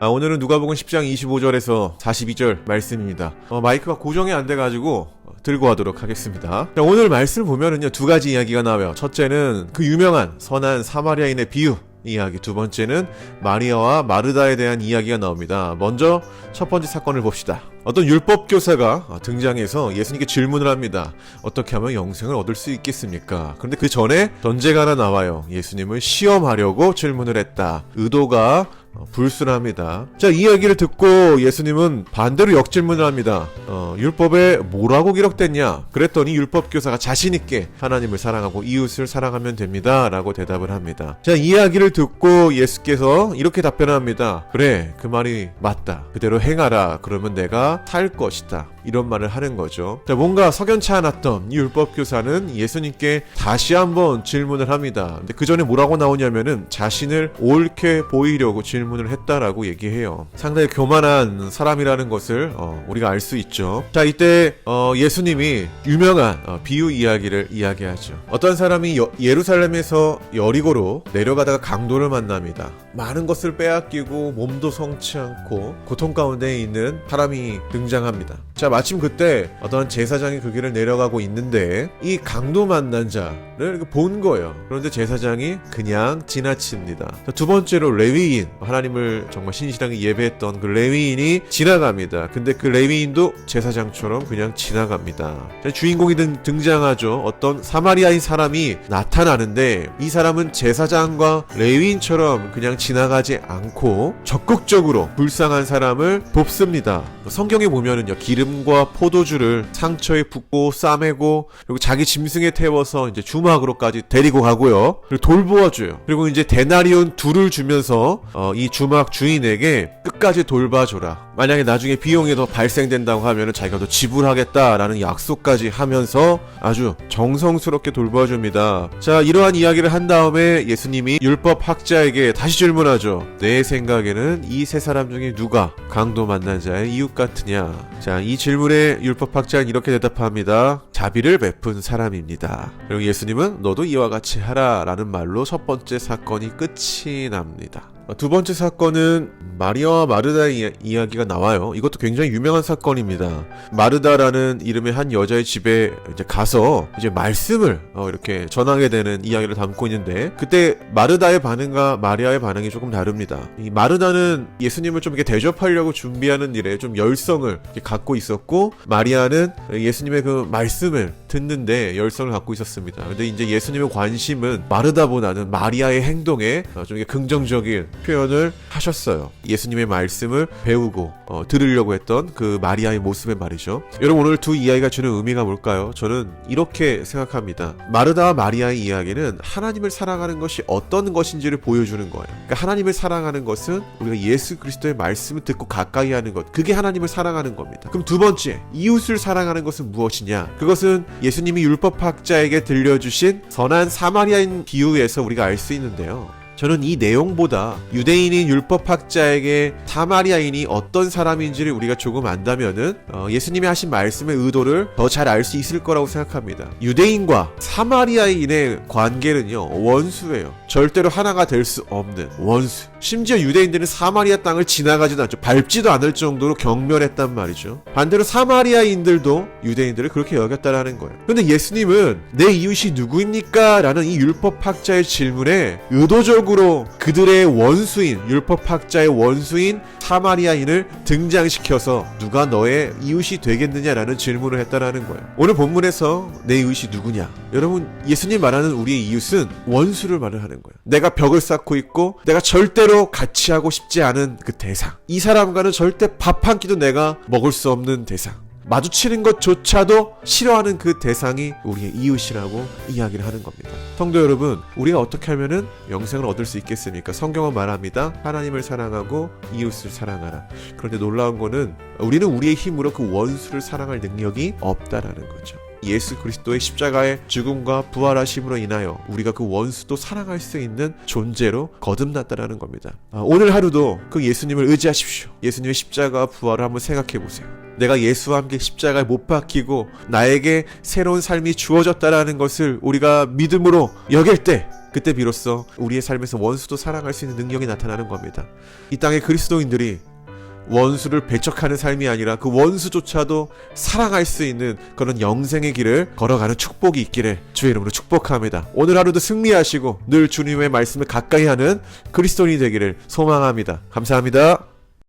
오늘은 누가복음 10장 25절에서 42절 말씀입니다. 마이크가 고정이 안 돼가지고 들고 가도록 하겠습니다. 자, 오늘 말씀을 보면은요, 두 가지 이야기가 나와요. 첫째는 그 유명한 선한 사마리아인의 비유 이야기, 두 번째는 마리아와 마르다에 대한 이야기가 나옵니다. 먼저 첫 번째 사건을 봅시다. 어떤 율법 교사가 등장해서 예수님께 질문을 합니다. 어떻게 하면 영생을 얻을 수 있겠습니까? 그런데 그 전에 전제가 하나 나와요. 예수님을 시험하려고 질문을 했다. 의도가 불순합니다. 자, 이 이야기를 듣고 예수님은 반대로 역질문을 합니다. 율법에 뭐라고 기록됐냐? 그랬더니 율법 교사가 자신있게 하나님을 사랑하고 이웃을 사랑하면 됩니다 라고 대답을 합니다. 자, 이 이야기를 듣고 예수께서 이렇게 답변합니다. 그래, 그 말이 맞다. 그대로 행하라. 그러면 내가 살 것이다. 이런 말을 하는 거죠. 자, 뭔가 석연치 않았던 이 율법 교사는 예수님께 다시 한번 질문을 합니다. 근데 그 전에 뭐라고 나오냐면은 자신을 옳게 보이려고 질문을 했다라고 얘기해요. 상당히 교만한 사람이라는 것을 우리가 알 수 있죠. 자, 이때 예수님이 유명한 비유 이야기를 이야기하죠. 어떤 사람이 예루살렘에서 여리고로 내려가다가 강도를 만납니다. 많은 것을 빼앗기고 몸도 성치 않고 고통 가운데 있는 사람이 등장합니다. 자, 마침 그때 어떤 제사장이 그 길을 내려가고 있는데 이 강도 만난 자를 본 거예요. 그런데 제사장이 그냥 지나칩니다. 자, 두 번째로 레위인, 하나님을 정말 신실하게 예배했던 그 레위인이 지나갑니다. 근데 그 레위인도 제사장처럼 그냥 지나갑니다. 자, 주인공이 등장하죠. 어떤 사마리아인 사람이 나타나는데 이 사람은 제사장과 레위인처럼 그냥 지나가지 않고 적극적으로 불쌍한 사람을 돕습니다. 성경에 보면은요, 기름과 포도주를 상처에 붓고 싸매고, 그리고 자기 짐승에 태워서 이제 주막으로까지 데리고 가고요. 그리고 돌보아줘요. 그리고 이제 데나리온 2를 주면서 이 주막 주인에게 끝까지 돌봐줘라. 만약에 나중에 비용이 더 발생된다고 하면은 자기가 더 지불하겠다라는 약속까지 하면서 아주 정성스럽게 돌봐줍니다. 자, 이러한 이야기를 한 다음에 예수님이 율법 학자에게 다시 질문하죠. 내 생각에는 이 세 사람 중에 누가 강도 만난 자의 이웃 같으냐? 자, 이 질문에 율법 학자는 이렇게 대답합니다. 자비를 베푼 사람입니다. 그리고 예수님은 너도 이와 같이 하라 라는 말로 첫 번째 사건이 끝이 납니다. 두 번째 사건은 마리아와 마르다의 이야기가 나와요. 이것도 굉장히 유명한 사건입니다. 마르다라는 이름의 한 여자의 집에 이제 가서 이제 말씀을 이렇게 전하게 되는 이야기를 담고 있는데, 그때 마르다의 반응과 마리아의 반응이 조금 다릅니다. 이 마르다는 예수님을 좀 이렇게 대접하려고 준비하는 일에 좀 열성을 이렇게 갖고 있었고, 마리아는 예수님의 그 말씀을 듣는데 열성을 갖고 있었습니다. 근데 이제 예수님의 관심은 마르다보다는 마리아의 행동에 좀 이렇게 긍정적인 표현을 하셨어요. 예수님의 말씀을 배우고 들으려고 했던 그 마리아의 모습의 말이죠. 여러분, 오늘 두 이야기가 주는 의미가 뭘까요? 저는 이렇게 생각합니다. 마르다와 마리아의 이야기는 하나님을 사랑하는 것이 어떤 것인지를 보여주는 거예요. 그러니까 하나님을 사랑하는 것은 우리가 예수 그리스도의 말씀을 듣고 가까이 하는 것, 그게 하나님을 사랑하는 겁니다. 그럼 두 번째, 이웃을 사랑하는 것은 무엇이냐? 그것은 예수님이 율법학자에게 들려주신 선한 사마리아인 비유에서 우리가 알 수 있는데요. 저는 이 내용보다 유대인인 율법학자에게 사마리아인이 어떤 사람인지를 우리가 조금 안다면은 예수님이 하신 말씀의 의도를 더 잘 알 수 있을 거라고 생각합니다. 유대인과 사마리아인의 관계는요, 원수예요. 절대로 하나가 될 수 없는 원수. 심지어 유대인들은 사마리아 땅을 지나가지도 않죠. 밟지도 않을 정도로 경멸했단 말이죠. 반대로 사마리아인들도 유대인들을 그렇게 여겼다라는 거예요. 그런데 예수님은 내 이웃이 누구입니까? 라는 이 율법학자의 질문에 의도적으로 그들의 원수인, 율법학자의 원수인 사마리아인을 등장시켜서 누가 너의 이웃이 되겠느냐라는 질문을 했다라는 거예요. 오늘 본문에서 내 이웃이 누구냐? 여러분, 예수님 말하는 우리의 이웃은 원수를 말을 하는 거예요. 내가 벽을 쌓고 있고 내가 절대로 같이 하고 싶지 않은 그 대상, 이 사람과는 절대 밥 한 끼도 내가 먹을 수 없는 대상, 마주치는 것조차도 싫어하는 그 대상이 우리의 이웃이라고 이야기를 하는 겁니다. 성도 여러분, 우리가 어떻게 하면은 영생을 얻을 수 있겠습니까? 성경은 말합니다. 하나님을 사랑하고 이웃을 사랑하라. 그런데 놀라운 거는 우리는 우리의 힘으로 그 원수를 사랑할 능력이 없다라는 거죠. 예수 그리스도의 십자가의 죽음과 부활하심으로 인하여 우리가 그 원수도 사랑할 수 있는 존재로 거듭났다라는 겁니다. 오늘 하루도 그 예수님을 의지하십시오. 예수님의 십자가와 부활을 한번 생각해 보세요. 내가 예수와 함께 십자가에 못 박히고 나에게 새로운 삶이 주어졌다라는 것을 우리가 믿음으로 여길 때 그때 비로소 우리의 삶에서 원수도 사랑할 수 있는 능력이 나타나는 겁니다. 이 땅의 그리스도인들이 원수를 배척하는 삶이 아니라 그 원수조차도 사랑할 수 있는 그런 영생의 길을 걸어가는 축복이 있기를 주의 이름으로 축복합니다. 오늘 하루도 승리하시고 늘 주님의 말씀을 가까이 하는 그리스도인이 되기를 소망합니다. 감사합니다.